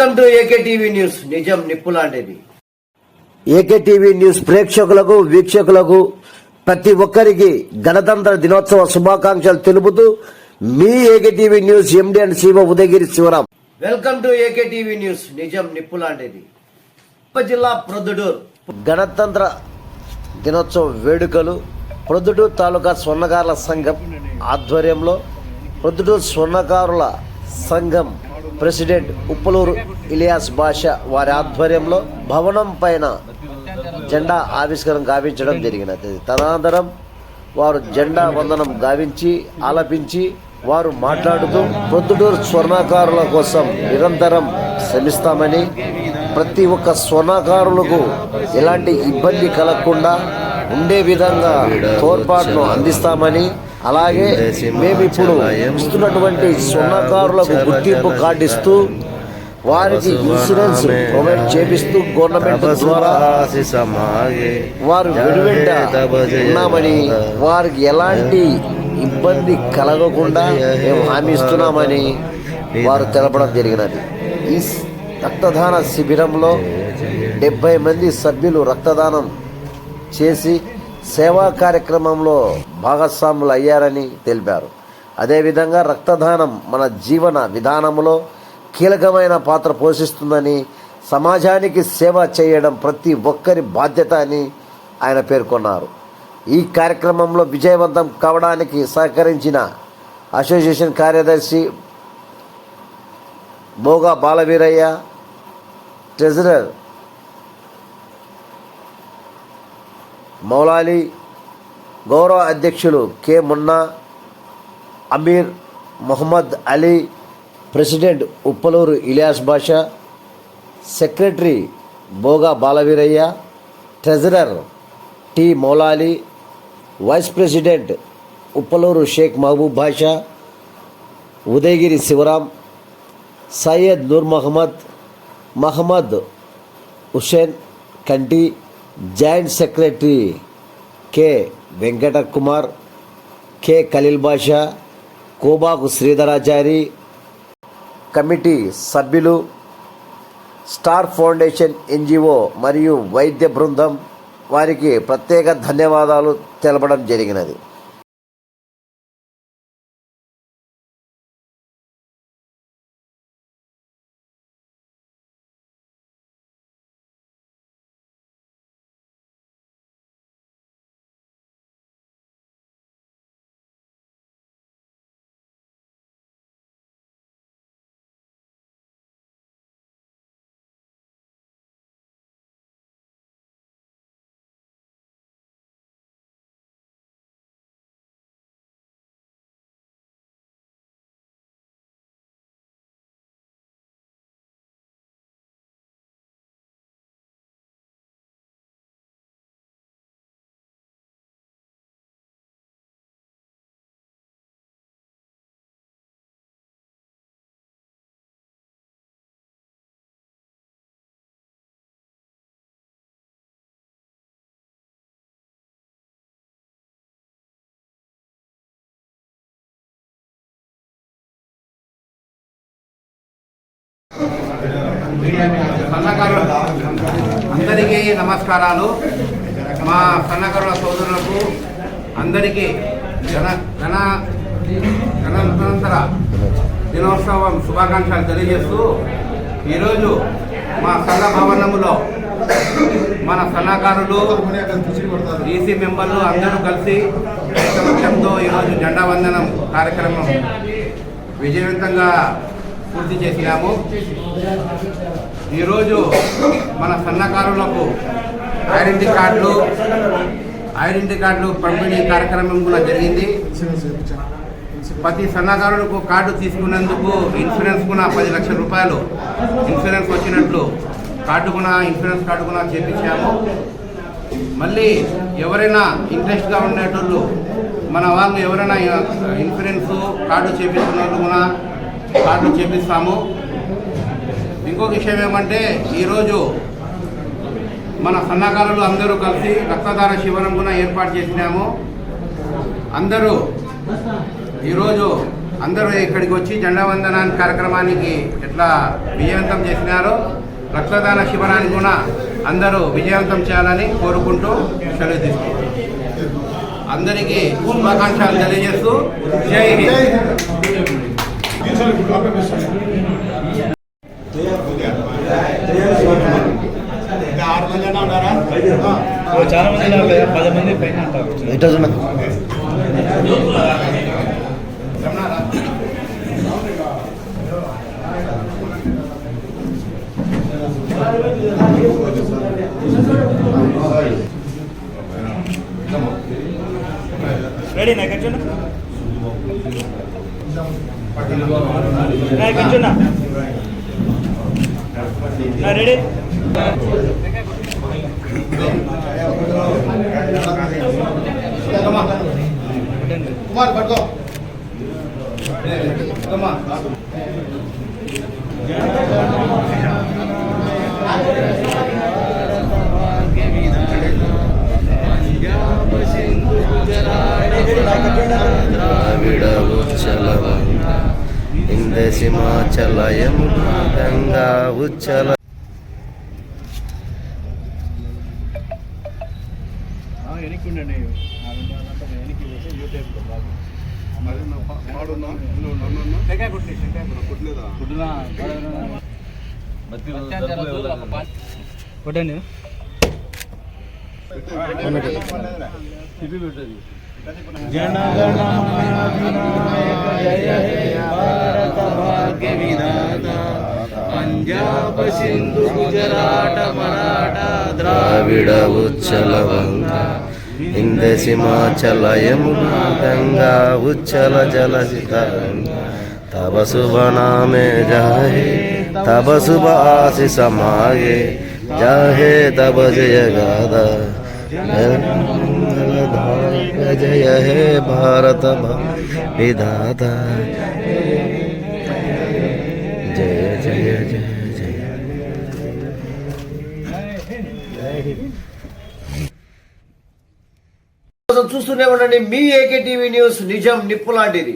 Welcome to AK TV news. నిజం నిప్పులాంటిది. AK TV news ప్రేక్షకులకు వీక్షకులకు ప్రతి ఒక్కరికి గణతంత్ర దినోత్సవ శుభాకాంక్షలు తెలుపుతూ మీ AK TV news MD and CEO Udayagiri Sivaram. Welcome to AK TV news. నిజం నిప్పులాంటిది. జిల్లా ప్రొద్దుటూరు గణతంత్ర దినోత్సవ వేడుకలు ప్రొద్దుటూరు తాలూకా స్వర్ణకారుల సంఘం ఆధ్వర్యంలో ప్రొద్దుటూరు స్వర్ణకారుల సంఘం ప్రెసిడెంట్ ఉప్పలూరు ఇలియాస్ బాషా వారి ఆధ్వర్యంలో భవనం పైన జెండా ఆవిష్కరణ గావించడం జరిగినది. తదనంతరం వారు జెండా వందనం గావించి ఆలపించి వారు మాట్లాడుతూ ప్రొద్దుటూరు స్వర్ణకారుల కోసం నిరంతరం శ్రమిస్తామని, ప్రతి ఒక్క స్వర్ణకారులకు ఎలాంటి ఇబ్బంది కలగకుండా ఉండే విధంగా తోడ్పాటును అందిస్తామని, అలాగే మేము ఇప్పుడు ఇస్తున్నటువంటి స్వర్ణకారులకు గుర్తింపు కార్డు ఇస్తూ వారికి ఇన్సూరెన్స్ ప్రొవైడ్ చేపిస్తూ గవర్నమెంట్ ద్వారా వారు వెనువెంట ఉన్నామని, వారికి ఎలాంటి ఇబ్బంది కలగకుండా మేము హామీ ఇస్తున్నామని వారు తెలపడం జరిగినది. ఈ రక్తదాన శిబిరంలో 70 మంది సభ్యులు రక్తదానం చేసి సేవా కార్యక్రమంలో భాగస్వాములు అయ్యారని తెలిపారు. అదేవిధంగా రక్తదానం మన జీవన విధానంలో కీలకమైన పాత్ర పోషిస్తుందని, సమాజానికి సేవ చేయడం ప్రతి ఒక్కరి బాధ్యత అని ఆయన పేర్కొన్నారు. ఈ కార్యక్రమంలో విజయవంతం కావడానికి సహకరించిన అసోసియేషన్ కార్యదర్శి బోగా బాలవీరయ్య, ట్రెజరర్ మౌలాలి, గౌరవ అధ్యక్షులు K Munna, Ameer Mohammed Ali, president Uppaluru Ilyas Basha, secretary Boga Balaveeraiah, treasurer T Moulali, vice president Uppaluru Sheikh Mahaboob Basha, Udayagiri Sivaram, Syed Noor Mohammed Hussain కంటి, joint secretary K Venkata Kumar, K Khaleel Basha, Kobaku Sridharachari, committee సభ్యులు, స్టార్ ఫౌండేషన్ ఎన్జిఓ మరియు వైద్య బృందం వారికి ప్రత్యేక ధన్యవాదాలు తెలపడం జరిగినది. అందరికీ నమస్కారాలు. మా సన్నకారుల సోదరులకు అందరికీ గణతంత్ర దినోత్సవం శుభాకాంక్షలు తెలియజేస్తూ, ఈరోజు మా సంఘ భవనములో మన సన్నకారులు, ఈసీ మెంబర్లు అందరూ కలిసి ఐకమత్యంతో ఈరోజు జెండా వందనం కార్యక్రమం విజయవంతంగా పూర్తి చేసినాము. ఈరోజు మన సన్నకారులకు ఐడెంటిటీ కార్డులు పంపిణీ కార్యక్రమం కూడా జరిగింది. ప్రతి సన్నకారులకు కార్డు తీసుకున్నందుకు ఇన్సూరెన్స్ కూడా 10 లక్షల రూపాయలు ఇన్సూరెన్స్ వచ్చినట్లు ఇన్సూరెన్స్ కార్డు కూడా చేపించాము. మళ్ళీ ఎవరైనా ఇంట్రెస్ట్గా ఉండేటోళ్ళు, మన వాళ్ళు ఎవరైనా ఇన్సూరెన్స్ కార్డు చేపించుకున్న వాళ్ళు కూడా కార్డు చేపిస్తాము. ఇంకొక విషయం ఏమంటే, ఈరోజు మన సన్నకారులు అందరూ కలిసి రక్తదాన శిబిరం కూడా ఏర్పాటు చేసినాము. అందరూ ఈరోజు అందరూ ఇక్కడికి వచ్చి జెండా వందనాన్ని కార్యక్రమానికి ఎట్లా విజయవంతం చేసినారో రక్తదాన శిబిరాన్ని కూడా అందరూ విజయవంతం చేయాలని కోరుకుంటూ సెలవు తీసుకుంటాం. అందరికీ శుభాకాంక్షలు తెలియజేస్తూ జై హింద్. చాలా మంది 10 మంది పైన అంటారు. రెడీ నా కూర్చోండి. కూర్చోన్నా రెడీ. కుమార్ పట్టుకో. ద్రావిడ ఉచ్చల హిందసిమాచల యమునా గంగా ఉచ్చల వెనక్కి ఉండండి. వెనక్కి పోతే యూట్యూబ్లో బాగా కొట్టండి. పంజాబ్ సింధు గుజరాట మరాఠా ద్రావిడ ఉచ్చల వంగ హిందసిమాచల యమునా గంగా ఉచ్చల జలసిత తబ శుభ నామే జాహే తబ శుభ ఆశిష మాగే జాహే తబ జయ గాథ జయ హే భారత విధాత జయ జయ జయ జయ. చూస్తూనే ఉండండి మీ ఏకే టీవీ న్యూస్, నిజం నిప్పు లాంటిది.